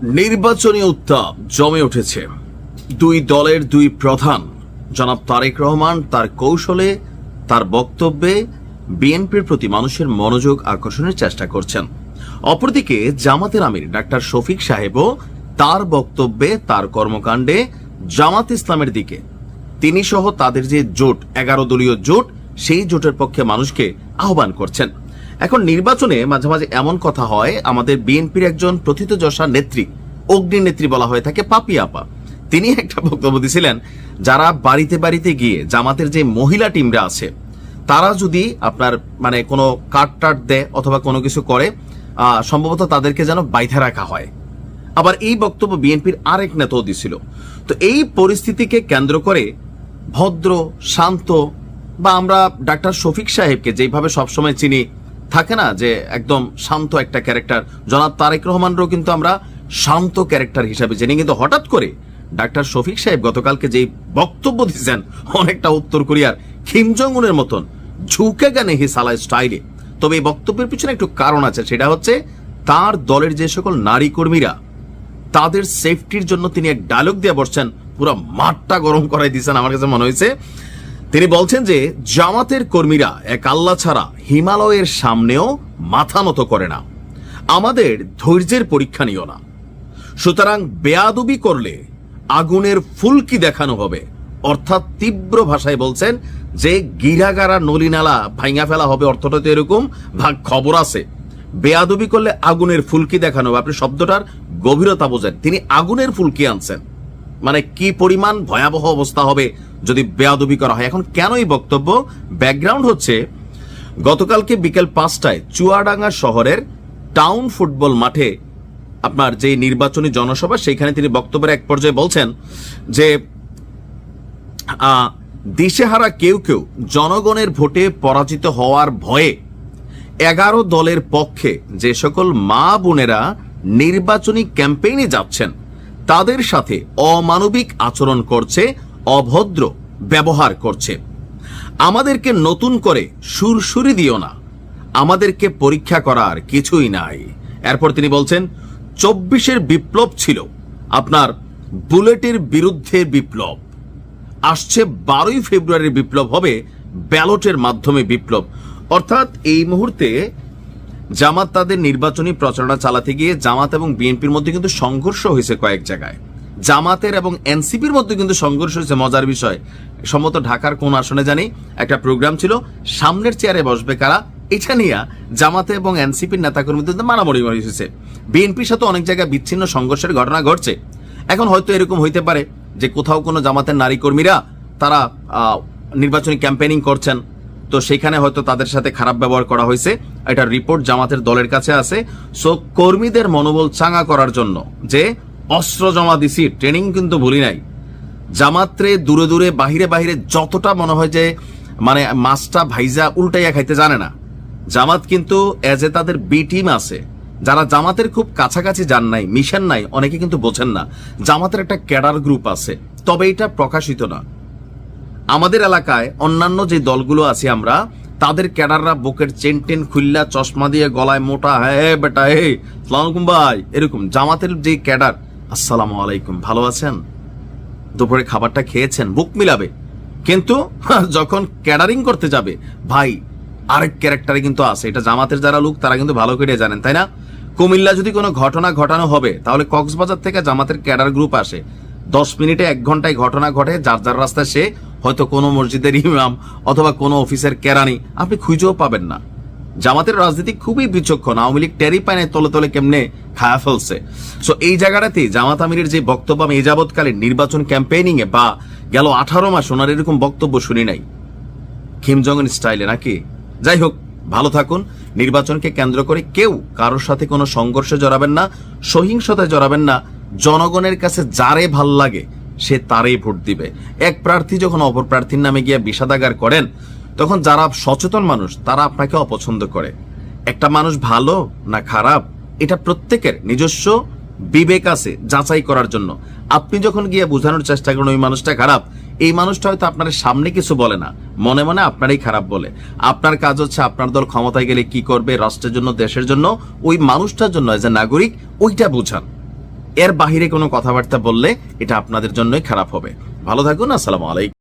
নির্বাচনী উত্তাপ জমে উঠেছে। দুই দলের দুই প্রধান জনাব তারেক রহমান তার কৌশলে, তার বক্তব্যে বিএনপির প্রতি মানুষের মনোযোগ আকর্ষণের চেষ্টা করছেন। অপরদিকে জামাতের আমির ডাক্তার শফিক সাহেবও তার বক্তব্যে, তার কর্মকাণ্ডে জামাত ইসলামের দিকে, তিনি সহ তাদের যে জোট, 11 দলীয় জোট, সেই জোটের পক্ষে মানুষকে আহ্বান করছেন। এখন নির্বাচনে মাঝে মাঝে এমন কথা হয়, আমাদের বিএনপির একজন প্রথিতযশা নেত্রী, অগ্নি নেত্রী বলা হয়ে থাকে, পাপি আপা, তিনি একটা বক্তব্য দিয়েছিলেন, যারা বাড়িতে বাড়িতে গিয়ে জামাতের যে মহিলা টিমরা আছে তারা যদি আপনার কোনো কার্ড দেয় অথবা কোনো কিছু করে, সম্ভবত তাদেরকে যেন বাইধা রাখা হয়। আবার এই বক্তব্য বিএনপির আরেক নেতাও দিছিল। তো এই পরিস্থিতিকে কেন্দ্র করে ভদ্র, শান্ত, বা আমরা ডাক্তার শফিক সাহেবকে যেভাবে সবসময় চিনি, থাকে না যে একদম শান্ত একটা ক্যারেক্টার, জনাব তারেক রহমানরাও কিন্তু আমরা শান্ত ক্যারেক্টার হিসাবে চিনি। কিন্তু হঠাৎ করে ডাক্তার শফিক সাহেব গতকালকে যে বক্তব্য দিয়েছেন, অনেকটা উত্তর কোরিয়ার কিম জং উনের মতন ঝুঁকে গেনে হিসালা স্টাইলে। তবে এই বক্তব্যের পিছনে একটু কারণ আছে, সেটা হচ্ছে তার দলের যে সকল নারী কর্মীরা, তাদের সেফটির জন্য তিনি এক ডায়লগ দিয়ে বসছেন, পুরো মাঠটা গরম করাই দিয়েছেন। আমার কাছে মনে হয়েছে তিনি বলছেন যে জামাতের কর্মীরা এক আল্লাহ ছাড়া হিমালয়ের সামনেও মাথা নত করে না, আমাদের ধৈর্যের পরীক্ষা নিও না, সুতরাং বেয়াদবি করলে আগুনের ফুলকি দেখানো হবে। অর্থাৎ তীব্র ভাষায় বলছেন যে গিরাগারা নলিনালা ভাঙা ফেলা হবে, অর্থটা তো এরকম, ভাগ খবর আছে, বেয়াদবি করলে আগুনের ফুলকি দেখানো হবে। আপনি শব্দটার গভীরতা বোঝেন, তিনি আগুনের ফুলকি আনছেন, কি পরিমাণ ভয়াবহ অবস্থা হবে যদি বেয়াদবি করা হয়। এখন কেন এই বক্তব্য? ব্যাকগ্রাউন্ড হচ্ছে গতকালকে বিকেল 5টায় চুয়াডাঙ্গা শহরের টাউন ফুটবল মাঠে আপনার যে নির্বাচনী জনসভা, সেইখানে তিনি বক্তব্যের এক পর্যায়ে বলছেন যে দিশেহারা কেউ কেউ জনগণের ভোটে পরাজিত হওয়ার ভয়ে 11 দলের পক্ষে যে সকল মা বোনেরা নির্বাচনী ক্যাম্পেইনে যাচ্ছেন তাদের সাথে অমানবিক আচরণ করছে, অভদ্র ব্যবহার করছে। আমাদেরকে নতুন করে সুরসুরি দিও না, আমাদেরকে পরীক্ষা করার কিছুই নাই। এরপর তিনি বলছেন 24-এর বিপ্লব ছিল আপনার বুলেটের বিরুদ্ধে বিপ্লব, আসছে 12ই ফেব্রুয়ারির বিপ্লব হবে ব্যালটের মাধ্যমে বিপ্লব। অর্থাৎ এই মুহূর্তে জামাত তাদের নির্বাচনী প্রচারণা চালাতে গিয়ে জামাত এবং বিএনপির মধ্যে কিন্তু সংঘর্ষ হয়েছে কয়েক জায়গায়, জামাতের এবং এনসিপির মধ্যে কিন্তু সংঘর্ষ হয়েছে। মজার বিষয়, সম্ভবত ঢাকার কোন আসনে জানি একটা প্রোগ্রাম ছিল, সামনের চেয়ারে বসবে কারা, এটা নিয়ে জামাতে এবং এনসিপির নেতাকর্মীদের মারামারি হয়েছে। বিএনপির সাথে অনেক জায়গায় বিচ্ছিন্ন সংঘর্ষের ঘটনা ঘটছে। এখন হয়তো এরকম হইতে পারে যে কোথাও কোনো জামাতের নারী কর্মীরা তারা নির্বাচনী ক্যাম্পেইনিং করছেন, তো সেখানে হয়তো তাদের সাথে খারাপ ব্যবহার করা হয়েছে। এটা রিপোর্ট জামাতের দলের কাছে আছে। সো কর্মীদের মনোবল চাঙ্গা করার জন্য যে অস্ত্র জমা দিছি, ট্রেনিং কিন্তু ভুলি নাই। জামাতরে দূরে দূরে বাহিরে বাহিরে যতটা মনে হয় যে মাছটা ভাইজা উল্টাইয়া খাইতে জানে না, জামাত কিন্তু এজ এ তাদের বি টিম আছে, যারা জামাতের খুব কাছাকাছি যান নাই, মিশন নাই, অনেকে কিন্তু বোঝেন না, জামাতের একটা ক্যাডার গ্রুপ আছে, তবে এটা প্রকাশিত না। আমাদের এলাকায় অন্যান্য যে দলগুলো আছে আমরা, তাদের ক্যাডাররা বুকের চেন টেন খুললা, চশমা দিয়ে গলায় মোটা, হ্যাঁ বেটা হে সালাম আলাইকুম ভাই, এরকম। জামাতের যে ক্যাডার, আসসালামু আলাইকুম, ভালো আছেন, দুপুরে খাবারটা খেয়েছেন, বুক মিলাবে। কিন্তু যখন ক্যাডারিং করতে যাবে, ভাই আরেক ক্যারেক্টারে কিন্তু আছে। এটা জামাতের যারা লোক তারা কিন্তু ভালো করে জানেন, তাই না? কুমিল্লা যদি কোনো ঘটনা ঘটানো হবে, তাহলে কক্সবাজার থেকে জামাতের ক্যাডার গ্রুপ আসে, 10 মিনিটে 1 ঘন্টায় ঘটনা ঘটে, যার যার রাস্তায় সে, হয়তো কোনো মসজিদের ইমাম অথবা কোনো অফিসের কেরানি, আপনি খুঁজেও পাবেন না। জামাতের রাজনীতি খুবই বিচক্ষণ, আওয়ামী লীগ টেরি পায় নাই তলে তলে কেমনে খায়া ফেলছে। সো এই জায়গাটাতে জামাত আমিরের যে বক্তব্য, আমি এই যাবৎকালীন নির্বাচন ক্যাম্পেইনিং এ বা গেল 18 মাস ওনার এরকম বক্তব্য শুনি নাই, কিম জং উন স্টাইলে নাকি। যাই হোক, ভালো থাকুন। নির্বাচনকে কেন্দ্র করে কেউ কারোর সাথে কোনো সংঘর্ষে জড়াবেন না, সহিংসতায় জড়াবেন না। জনগণের কাছে যারে ভাল লাগে সে তারই ভোট দিবে। এক প্রার্থী যখন অপর প্রার্থীর নামে গিয়ে বিষাদাগার করেন, তখন যারা সচেতন মানুষ তারা আপনাকে অপছন্দ করে। একটা মানুষ ভালো না খারাপ, এটা প্রত্যেকের নিজস্ব বিবেক আছে যাচাই করার জন্য। আপনি যখন গিয়ে বোঝানোর চেষ্টা করেন ওই মানুষটা খারাপ, এই মানুষটা হয়তো আপনার সামনে কিছু বলে না, মনে মনে আপনারই খারাপ বলে। আপনার কাজ হচ্ছে আপনার দল ক্ষমতায় গেলে কি করবে, রাষ্ট্রের জন্য, দেশের জন্য, ওই মানুষটার জন্য এজ এ নাগরিক, ওইটা বোঝান। এর বাহিরে কোনো কথাবার্তা বললে এটা আপনাদের জন্যই খারাপ হবে। ভালো থাকুন। আসসালামু আলাইকুম।